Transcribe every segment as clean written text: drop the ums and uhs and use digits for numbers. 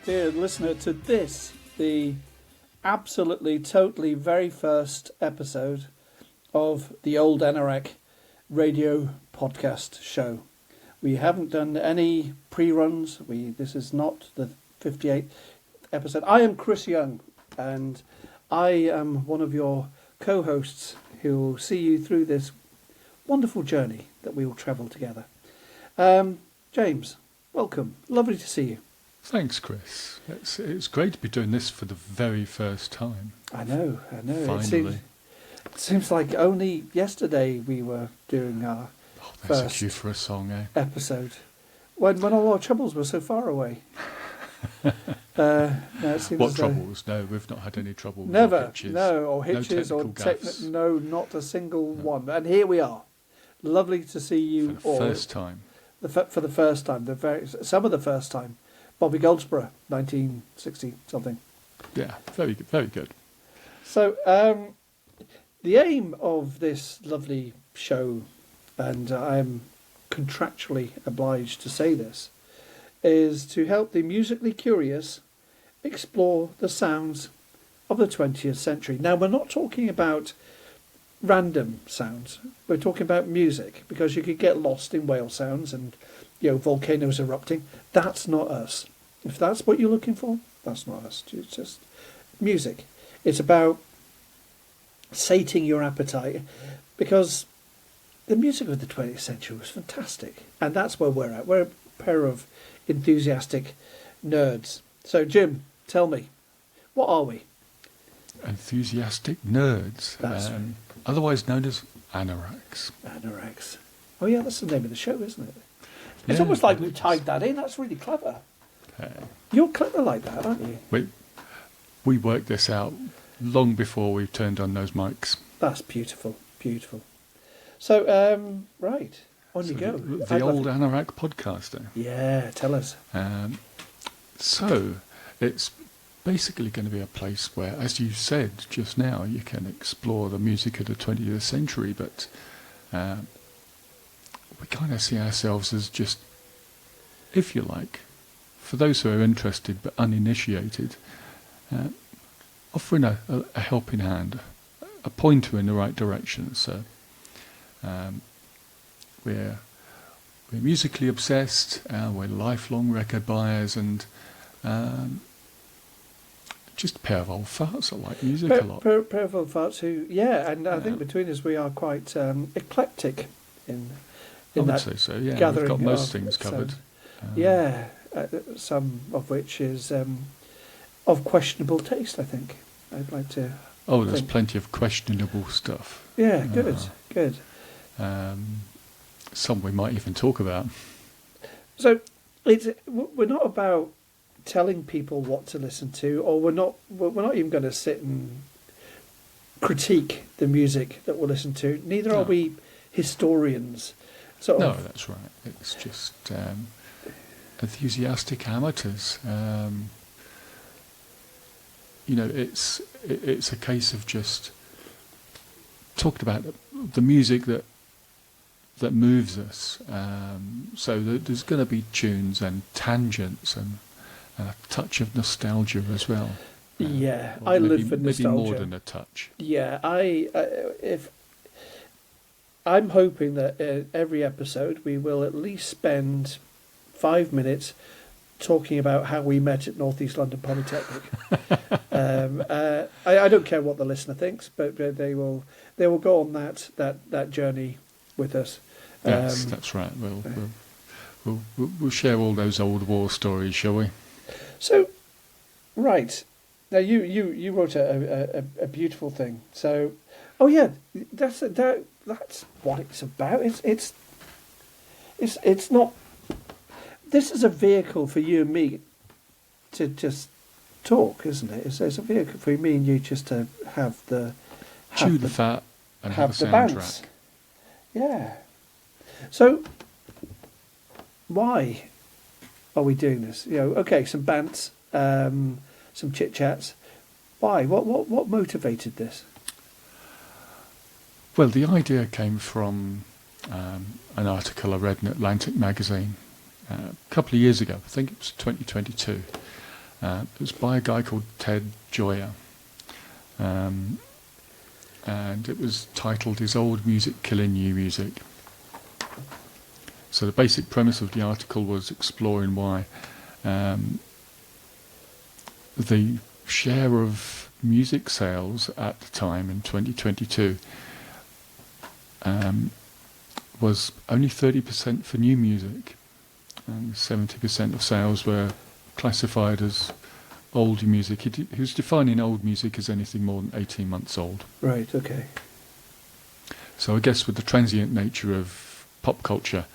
dear listener, to this, the absolutely, totally very first episode of the Old Anorak radio podcast show. We haven't done any pre-runs. This is not the 58th episode. I am Chris Young, and I am one of your co-hosts who will see you through this wonderful journey that we will travel together. James, welcome. Lovely to see you. Thanks, Chris. It's great to be doing this for the very first time. I know. Finally. It seems like only yesterday we were doing our There's first a cue for a song, eh? episode. When all our troubles were so far away. It seems What troubles? No, we've not had any trouble. Never. Or hitches. No, or hitches, no or gaffes. no, not a single one. And here we are. Lovely to see you For the all. first time. For the first time. Some of the first time. Bobby Goldsborough, 1960 something. Yeah, very good. Very good. So, the aim of this lovely show, and I'm contractually obliged to say this, is to help the musically curious explore the sounds of the 20th century. Now, we're not talking about random sounds. We're talking about music, because you could get lost in whale sounds and volcanoes erupting. That's not us. If that's what you're looking for, that's not us. It's just music. It's about sating your appetite, because the music of the 20th century was fantastic, and that's where we're at. We're a pair of enthusiastic nerds. So, Jim, tell me, what are we? Enthusiastic nerds. That's right. Otherwise known as anoraks. Anoraks. Oh yeah, that's the name of the show, isn't it? It's Yeah, almost like we tied that in. That's really clever. You're clever like that, aren't you? We worked this out long before we turned on those mics. That's beautiful, beautiful. So, right, on you go. The Old Anorak podcaster. Yeah, tell us. So, it's basically going to be a place where, as you said just now, you can explore the music of the 20th century, but we kind of see ourselves as just, if you like, for those who are interested but uninitiated, offering a helping hand, a pointer in the right direction. So we're musically obsessed, we're lifelong record buyers, and just a pair of old farts that like music a lot. Pair of old farts who, and I think between us we are quite eclectic in I would that say so, yeah. gathering. We've got most things covered. Some of which is of questionable taste, I think. I'd like to there's plenty of questionable stuff. Yeah, good. Some we might even talk about. So we're not about telling people what to listen to, or we're not even going to sit and critique the music that we'll listen to. Neither are we historians. No, that's right. It's just enthusiastic amateurs. It's a case of just talking about the music that moves us. So there's going to be tunes and tangents and a touch of nostalgia as well. I live for nostalgia. Maybe more than a touch. Yeah, I'm hoping that every episode we will at least spend 5 minutes talking about how we met at North East London Polytechnic. I don't care what the listener thinks, but they will go on that journey with us. Yes, that's right. We'll share all those old war stories, shall we? So, right now, you wrote a beautiful thing. So, that's what it's about. It's not. This is a vehicle for you and me to just talk, isn't it? It's a vehicle for me and you just to have the chew the fat and have a the soundtrack. bounce. Yeah. So, why are we doing this? Some bants, some chit chats. Why? What motivated this? Well, the idea came from an article I read in Atlantic magazine a couple of years ago. I think it was 2022, It was by a guy called Ted Joyer. And it was titled "Is Old Music Killing New Music?" So the basic premise of the article was exploring why the share of music sales at the time in 2022 was only 30% for new music, and 70% of sales were classified as old music. He was defining old music as anything more than 18 months old. Right, okay. So I guess with the transient nature of pop culture,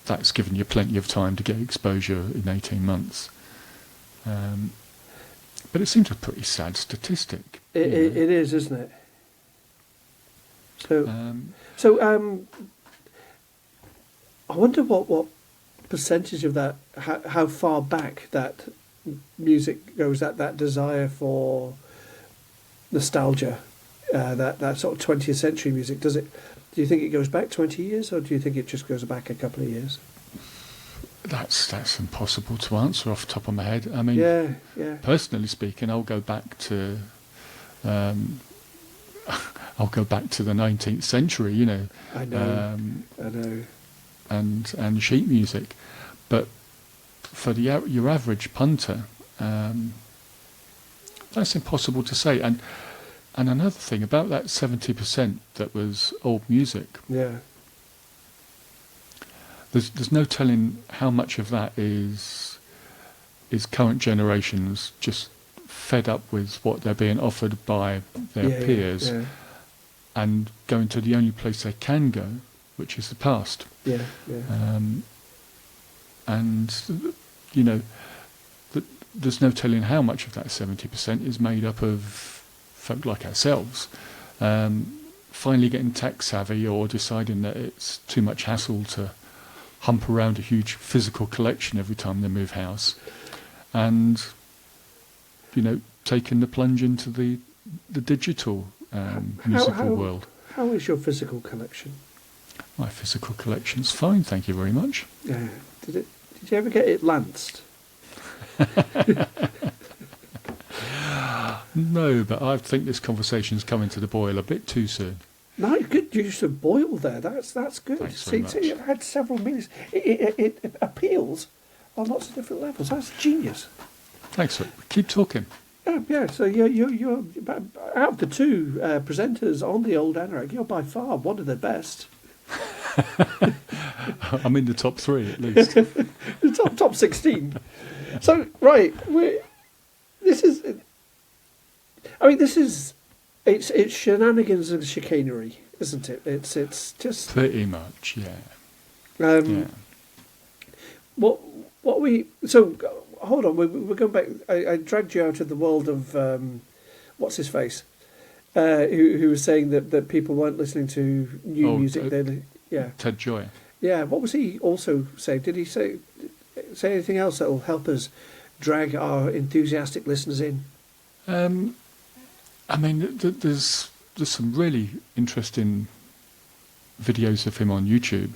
that's given you plenty of time to get exposure in 18 months. But it seems a pretty sad statistic. It is, isn't it? So, I wonder what percentage of that, how far back that music goes, that desire for nostalgia, that sort of 20th century music. Do you think it goes back 20 years, or do you think it just goes back a couple of years? That's impossible to answer off the top of my head. I mean, yeah. Personally speaking, I'll go back to the 19th century. You know, I know, and sheet music, but for your average punter, that's impossible to say. And another thing about that 70% that was old music. Yeah. There's no telling how much of that is current generations just fed up with what they're being offered by their peers, and going to the only place they can go, which is the past. Yeah. And you know, there's no telling how much of that 70% is made up of folk like ourselves, finally getting tech savvy, or deciding that it's too much hassle to hump around a huge physical collection every time they move house, and taking the plunge into the digital musical world. How is your physical collection? My physical collection's fine, thank you very much. Yeah. Did you ever get it lanced? No, but I think this conversation's coming to the boil a bit too soon. No, good use of boil there. That's good. Thanks very much. It had several meanings. It appeals on lots of different levels. That's genius. Thanks. Keep talking. Yeah. So you're out of the two presenters on the Old Anorak, you're by far one of the best. I'm in the top 3 at least. The top 16. So right, this is it's shenanigans and chicanery, isn't it? It's just pretty much, yeah. So hold on, we're going back. I dragged you out of the world of what's his face, who was saying that people weren't listening to new music. Ted Joyer. Yeah, what was he also saying? Did he say anything else that will help us drag our enthusiastic listeners in? I mean, there's some really interesting videos of him on YouTube.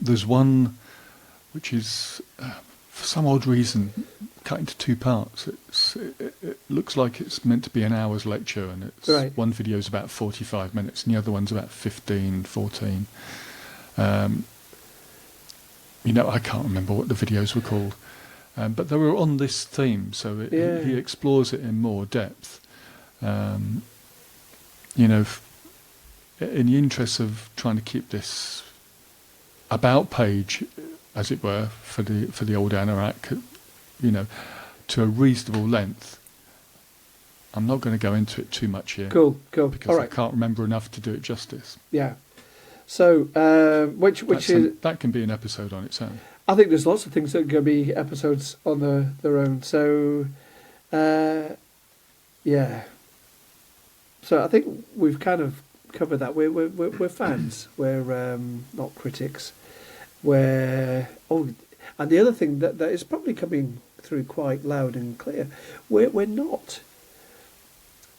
There's one which is, for some odd reason, cut into 2 parts. It looks like it's meant to be an hour's lecture, and it's right. One video is about 45 minutes, and the other one's about 15, 14. I can't remember what the videos were called. But they were on this theme, so he explores it in more depth. In the interest of trying to keep this about page, as it were, for the Old Anorak, to a reasonable length. I'm not going to go into it too much here. Cool. Because All right. I can't remember enough to do it justice. Yeah. So, that can be an episode on its own. I think there's lots of things that are going to be episodes on their own. So, yeah. So I think we've kind of covered that. We're fans. We're not critics. And the other thing that is probably coming through quite loud and clear, we're not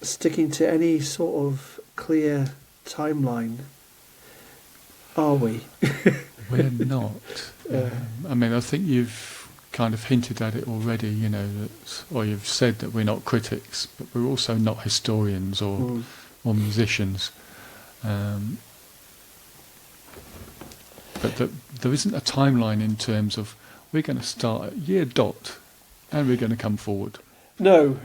sticking to any sort of clear timeline, are we? We're not. I think you've kind of hinted at it already, or you've said that we're not critics, but we're also not historians or musicians. But there isn't a timeline in terms of we're going to start at year dot and we're going to come forward. No.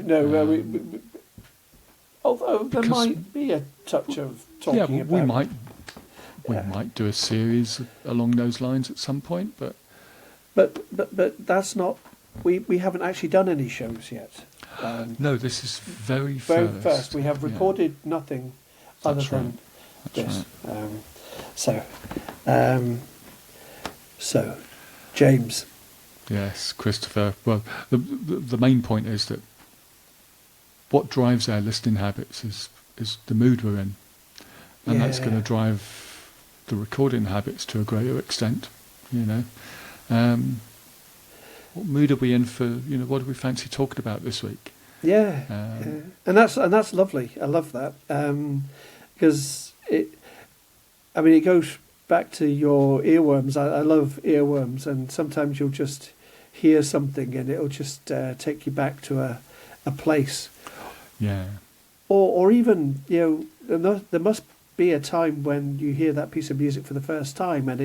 Although there might be a touch of talking about... We might do a series along those lines at some point, but that's not... We haven't actually done any shows yet. No, this is very first. We have recorded nothing other than this. Right. So, James. Yes, Christopher. Well, the main point is that what drives our listening habits is the mood we're in, and that's going to drive the recording habits to a greater extent. What mood are we in for? What do we fancy talking about this week? And that's lovely. I love that because it goes back to your earworms. I love earworms, and sometimes you'll just hear something and it'll just take you back to a place. Yeah. Or even there must be a time when you hear that piece of music for the first time and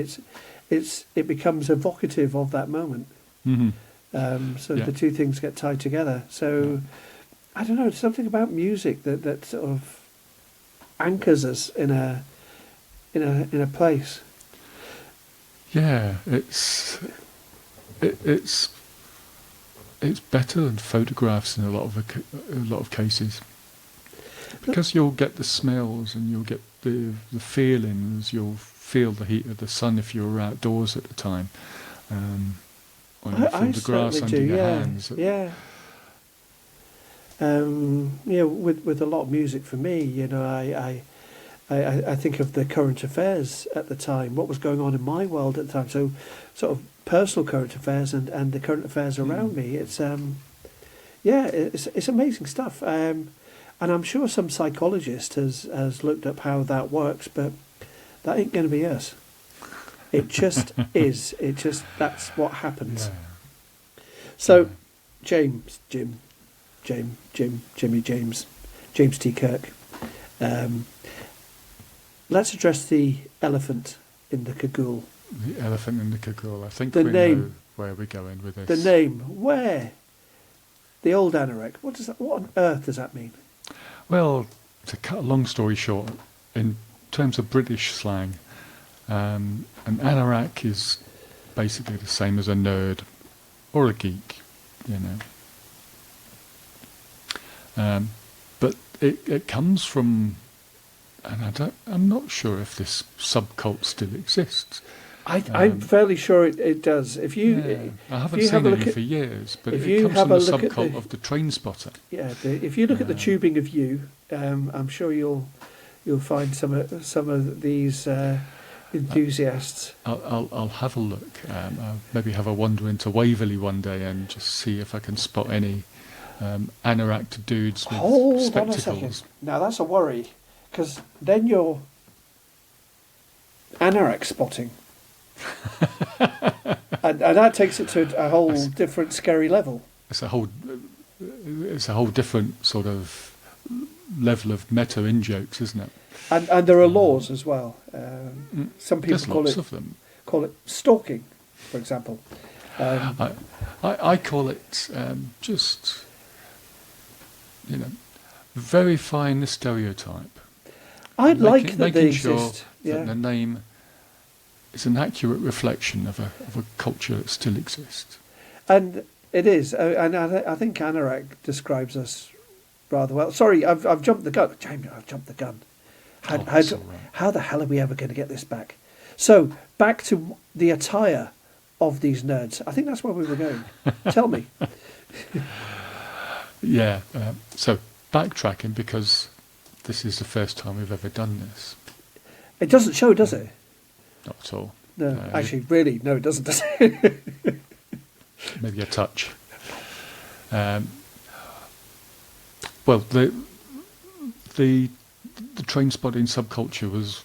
it becomes evocative of that moment. Mm-hmm. So the two things get tied together. So I don't know, something about music that sort of anchors us in a place. Yeah, it's better than photographs in a lot of cases, because you'll get the smells and you'll get the feelings. You'll feel the heat of the sun if you were outdoors at the time, or you feel the grass under your hands. With a lot of music for me, I think of the current affairs at the time, what was going on in my world at the time. So sort of personal current affairs and the current affairs around me. It's it's amazing stuff. And I'm sure some psychologist has looked up how that works, but that ain't going to be us. It just is. That's what happens. Yeah. So, James T. Kirk. Let's address the elephant in the cagoule. The elephant in the cagoule. I think the we name, know where we're going with this. The name. Where? The Old Anorak. What on earth does that mean? Well, to cut a long story short, in terms of British slang, an anorak is basically the same as a nerd or a geek, But it comes from, and I'm not sure if this subcult still exists. I'm fairly sure it does. If you, I haven't seen any for years, but it comes from the subcult of the train spotter. Yeah, if you look at the tubing of you, I'm sure you'll find some of these enthusiasts. I'll have a look. I'll maybe have a wander into Waverley one day and just see if I can spot any anorak dudes with spectacles. Hold on a second. Now that's a worry, because then you're anorak spotting. and that takes it to a whole different scary level. It's a whole different sort of level of meta in jokes, isn't it? And there are laws as well. Some people call it stalking, for example. I call it just verifying the stereotype. I'd like that they exist. Making sure that the name is an accurate reflection of a culture that still exists. And it is, and I think anorak describes us rather well. Sorry, I've jumped the gun, Jamie. I've jumped the gun. How the hell are we ever going to get this back? So back to the attire of these nerds. I think that's where we were going. Tell me. Yeah. So backtracking, because this is the first time we've ever done this. It doesn't show, does it? Not at all. No, actually, really, no, it doesn't. Does it? Maybe a touch. Well, the train spotting subculture was,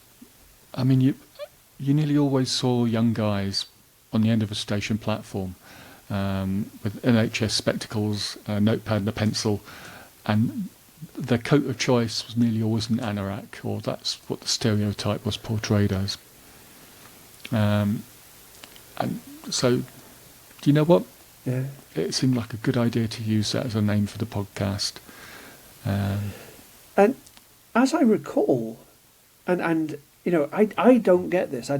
you nearly always saw young guys on the end of a station platform with NHS spectacles, a notepad and a pencil, and their coat of choice was nearly always an anorak, or that's what the stereotype was portrayed as. And so, do you know what? Yeah. It seemed like a good idea to use that as a name for the podcast. And as I recall, and you know, I don't get this. I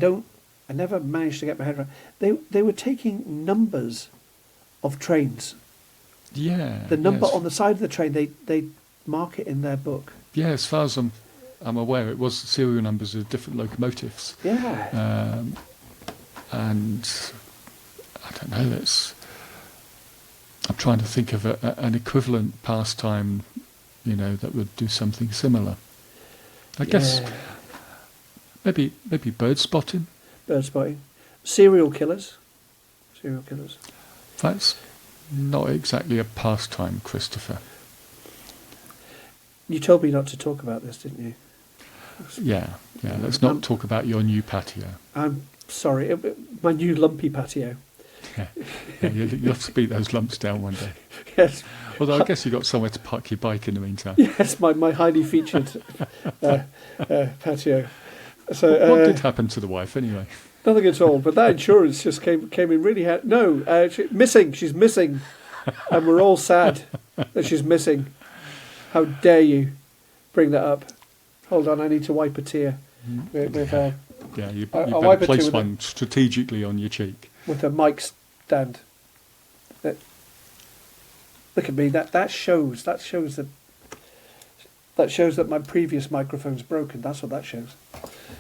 never managed to get my head around. They were taking numbers of trains. Yeah. The number yes. on the side of the train, they mark it in their book. Yeah, as far as I'm aware, it was serial numbers of different locomotives. Yeah. And I don't know. I'm trying to think of an equivalent pastime, you know, that would do something similar. I guess maybe bird spotting. Bird spotting. Serial killers. Serial killers. That's not exactly a pastime, Christopher. You told me not to talk about this, didn't you? Yeah. Let's not talk about your new patio. I'm sorry. My new lumpy patio. Yeah, you'll have to beat those lumps down one day. Yes. Although I guess you've got somewhere to park your bike in the meantime. Yes, my highly featured patio. So What did happen to the wife anyway? Nothing at all. But that insurance just came in really handy. No, missing. She's missing, and we're all sad that she's missing. How dare you bring that up? Hold on, I need to wipe a tear. You I'll better wipe it place with one strategically on your cheek. with a mic stand. Look at me. That shows that my previous microphone's broken. That's what that shows.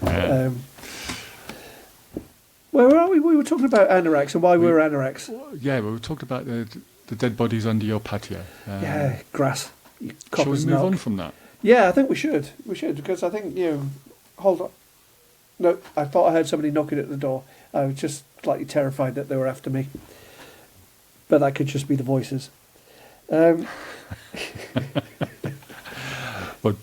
Yeah. Where are we? We were talking about anoraks and why we were anoraks. Yeah, we were talking about the dead bodies under your patio. Yeah, grass. You Shall we coppers move knock. on from that? Yeah, I think we should. We should, because I think, hold on. No, I thought I heard somebody knocking at the door. I was just slightly terrified that they were after me. But that could just be the voices. Well,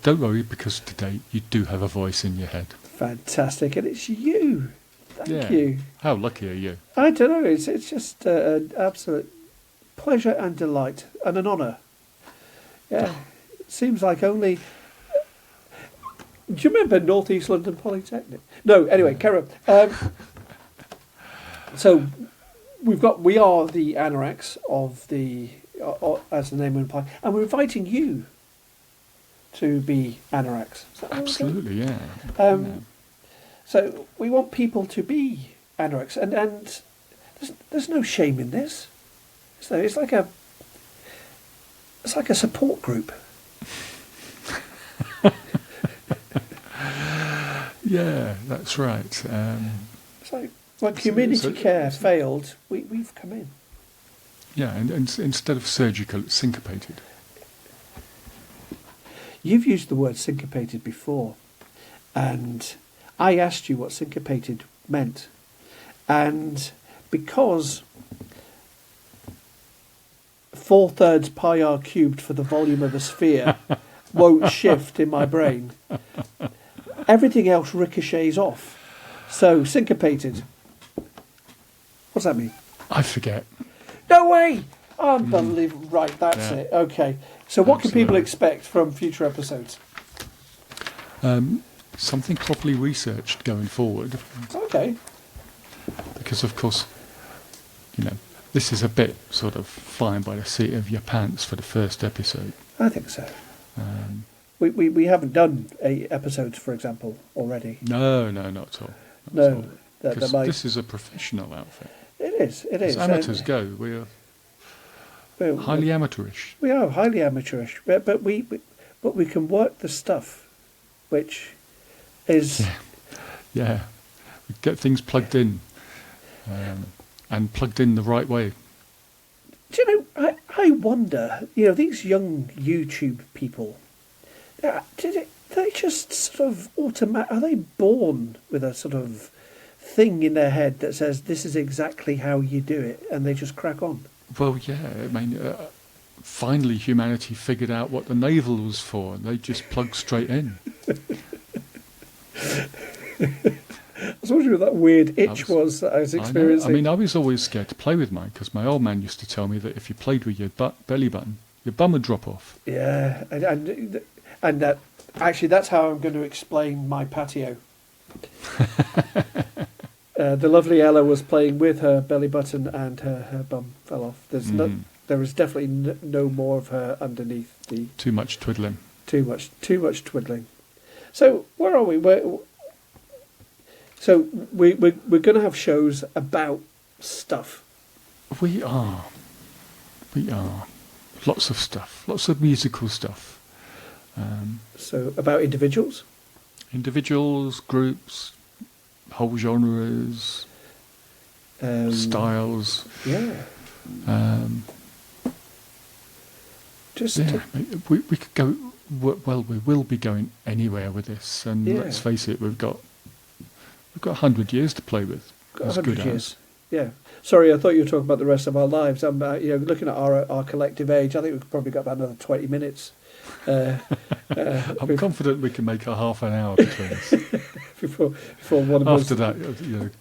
don't worry, because today you do have a voice in your head. Fantastic, and it's you. Thank you. How lucky are you? I don't know, it's just an absolute pleasure and delight, and an honour. Yeah, it seems like only... Do you remember North East London Polytechnic? No, anyway, carry on. So we are the anoraks of the, as the name would imply, and we're inviting you to be anoraks. Is that Absolutely, yeah. So we want people to be anoraks, and there's no shame in this. So it's like a support group. Yeah, that's right. It's like when community care failed, we've come in. Yeah, and instead of surgical, it's syncopated. You've used the word syncopated before, and I asked you what syncopated meant, and because 4/3 pi r cubed for the volume of a sphere won't shift in my brain, everything else ricochets off. So, syncopated. What's that mean? I forget. No way! Unbelievable. Right, that's it. Okay. So what can people Absolutely. expect from future episodes? Something properly researched going forward. Okay. Because, of course, this is a bit sort of flying by the seat of your pants for the first episode. I think so. We haven't done 8 episodes, for example, already. No, not at all. No. Because this is a professional outfit. It is. As amateurs go, we're highly amateurish. We are highly amateurish, but we can work the stuff, which is... Yeah. We get things plugged in, and plugged in the right way. Do you know, I wonder, these young YouTube people, they just sort of are they born with a sort of thing in their head that says this is exactly how you do it, and they just crack on? Well, yeah, I mean, finally humanity figured out what the navel was for, and they just plugged straight in. was wondering what that weird itch was that I was I know. experiencing. I mean, I was always scared to play with mine because my old man used to tell me that if you played with your belly button, your bum would drop off. Yeah, and that actually that's how I'm going to explain my patio. The lovely Ella was playing with her belly button, and her bum fell off. There was definitely no more of her underneath the. Too much twiddling. Too much twiddling. So where are we? We're going to have shows about stuff. We are. Lots of stuff. Lots of musical stuff. So about individuals? Individuals, groups, whole genres, styles. Yeah. We could go. Well, we will be going anywhere with this, and let's face it, we've got 100 years to play with. Got 100 years. Yeah. Sorry, I thought you were talking about the rest of our lives. I'm, looking at our collective age. I think we've probably got about another 20 minutes. I'm confident we can make a half an hour between us. before one of us. After that, the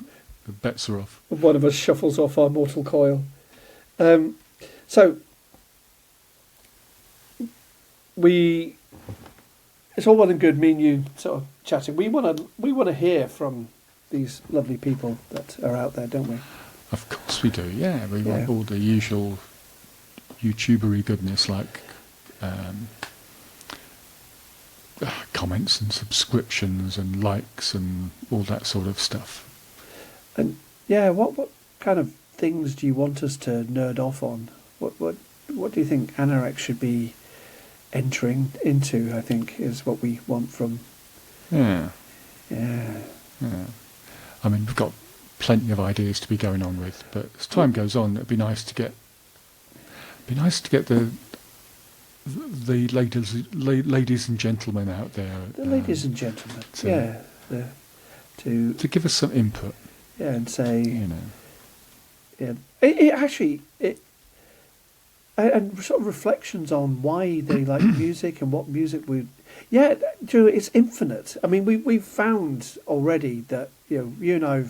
bets are off. One of us shuffles off our mortal coil. So it's all well and good, me and you sort of chatting. We want to hear from these lovely people that are out there, don't we? Of course we do. Yeah, we want all the usual YouTubery goodness like comments and subscriptions and likes and all that sort of stuff. And what kind of things do you want us to nerd off on? What do you think anoraks should be entering into? I think is what we want from. Yeah. I mean, we've got plenty of ideas to be going on with, but as time goes on, it'd be nice to get the ladies and gentlemen out there. The ladies and gentlemen, to give us some input. Yeah, and say, and sort of reflections on why they like music and what music would. Yeah, it's infinite. I mean, we've found already that you and I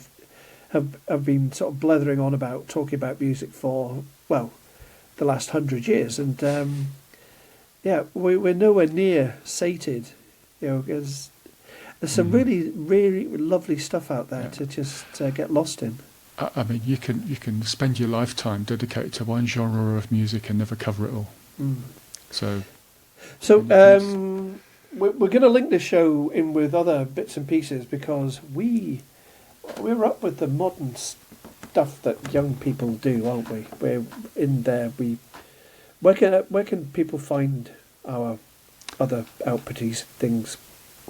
have been sort of blethering on about talking about music for the last 100 years, and we're nowhere near sated. Because there's some really, really lovely stuff out there to just get lost in. I mean, you can spend your lifetime dedicated to one genre of music and never cover it all. So we're going to link the show in with other bits and pieces because we're up with the modern stuff that young people do, aren't we? We're in there. Where can people find our other outputties things?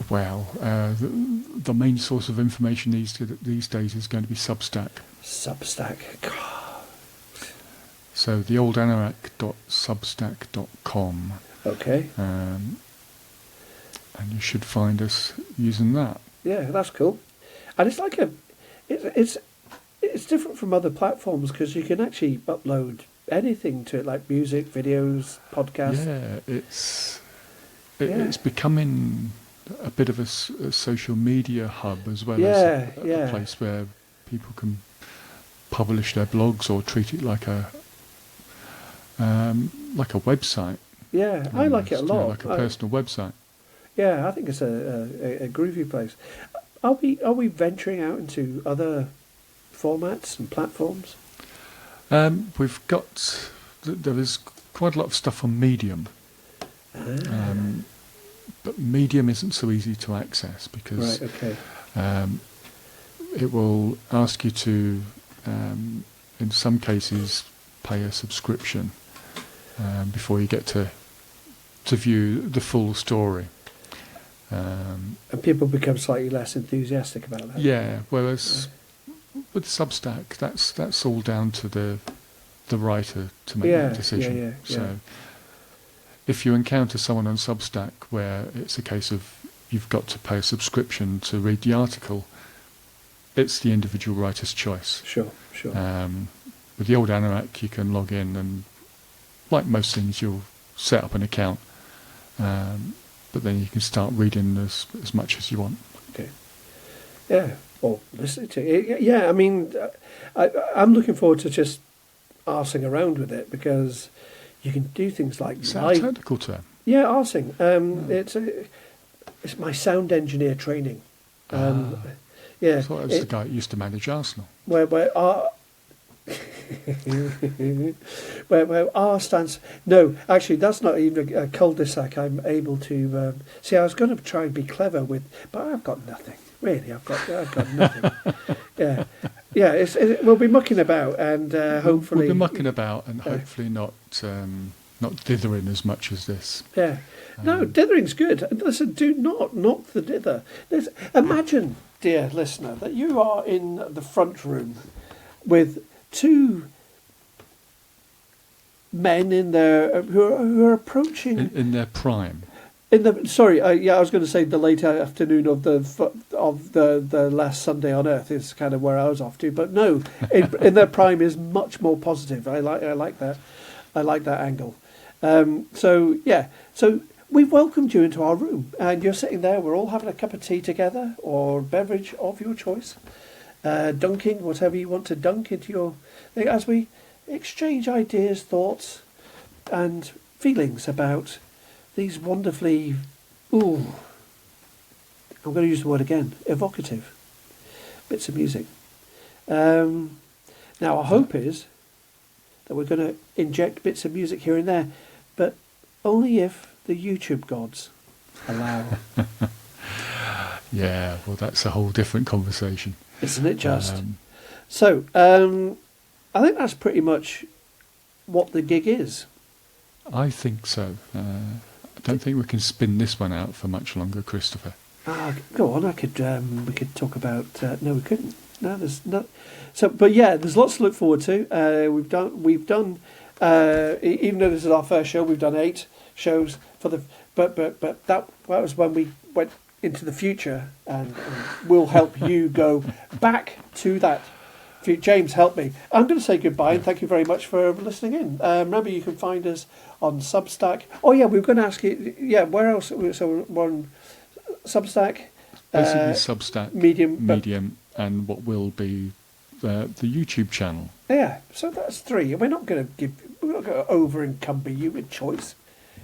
Well, the main source of information these days is going to be Substack. God. So the Old Anorak.substack.com. Okay. And you should find us using that. Yeah, that's cool. And it's like it's different from other platforms because you can actually upload anything to it, like music, videos, podcasts. Yeah, it's becoming a bit of a social media hub as well as a place where people can publish their blogs or treat it like a website. Yeah, I like it a lot. Like a personal website. Yeah, I think it's a groovy place. Are we venturing out into other formats and platforms? We've got there is quite a lot of stuff on Medium. But Medium isn't so easy to access because it will ask you to, in some cases, pay a subscription before you get to view the full story. And people become slightly less enthusiastic about that. Yeah, whereas with Substack, that's all down to the writer to make that decision. So if you encounter someone on Substack where it's a case of you've got to pay a subscription to read the article, it's the individual writer's choice. Sure. With the Old Anorak, you can log in and, like most things, you'll set up an account, but then you can start reading as much as you want. Okay. Yeah, or listening to it. Yeah, I mean, I'm looking forward to just arsing around with it because you can do things like Is that a technical term? Yeah, arsing. It's my sound engineer training. I Yeah, thought it was the guy that used to manage Arsenal. where R where R stands. No, actually, that's not even a cul-de-sac. I'm able to see. I was going to try and be clever with, but I've got nothing. Really, I've got nothing. Yeah, yeah. We'll be mucking about, and hopefully We'll be mucking about, and hopefully not dithering as much as this. Yeah. No, dithering's good. Listen, do not the dither. Imagine, dear listener, that you are in the front room with two men in their who are approaching In their prime. in the sorry, I was going to say the late afternoon of the last Sunday on Earth is kind of where I was off to, but no, in their prime is much more positive. I like that. I like that angle. So we've welcomed you into our room, and you're sitting there. We're all having a cup of tea together, or beverage of your choice, dunking whatever you want to dunk into your thing, as we exchange ideas, thoughts, and feelings about these wonderfully, I'm going to use the word again, evocative bits of music. Now, our hope is that we're going to inject bits of music here and there, but only if the YouTube gods allow. Yeah, well, that's a whole different conversation. Isn't it just? So, I think that's pretty much what the gig is. I think so. I don't think we can spin this one out for much longer, Christopher. Go on. We could talk about. No, we couldn't. No, there's not. So, but yeah, there's lots to look forward to. We've done. Even though this is our first show, we've done 8 shows for the. But that was when we went into the future, and we'll help you go back to that. James, help me. I'm going to say goodbye and thank you very much for listening in. Remember, you can find us on Substack. Oh yeah, we were going to ask you. Yeah, where else? So we're on Substack. Basically, Substack, Medium, and what will be the YouTube channel. Yeah, so that's 3. We're not going to over encumber you with choice.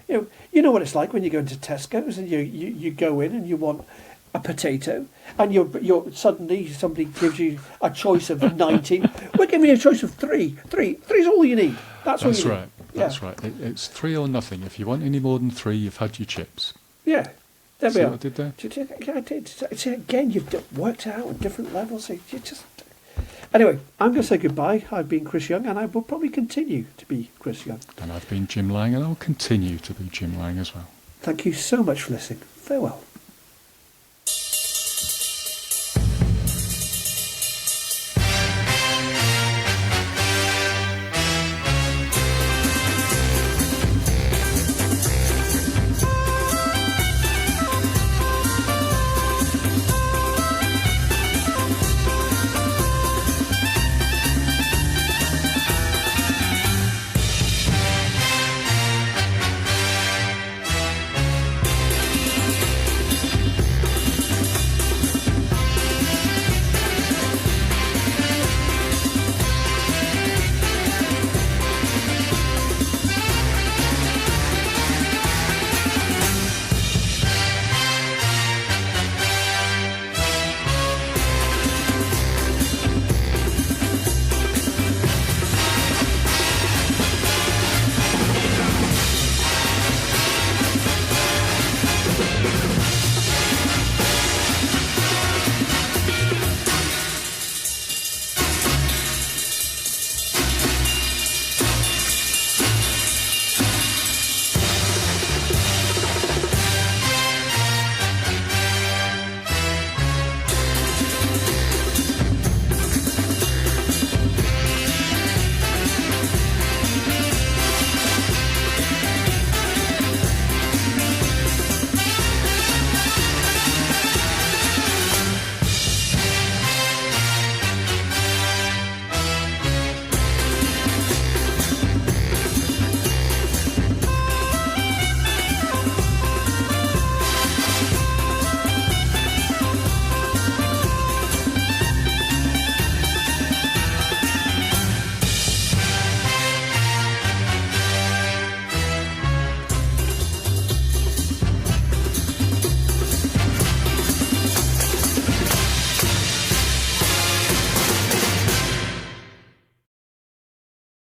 You know what it's like when you go into Tesco's and you go in and you want a potato, and you're suddenly somebody gives you a choice of 19. We're giving you a choice of 3. 3's all you need. That's all you right. need. That's right. It's 3 or nothing. If you want any more than 3, you've had your chips. Yeah, there we See are. what I did there? Yeah, I did. See, again, you've worked it out at different levels. You just. Anyway, I'm going to say goodbye. I've been Chris Young, and I will probably continue to be Chris Young. And I've been Jim Lang, and I'll continue to be Jim Lang as well. Thank you so much for listening. Farewell.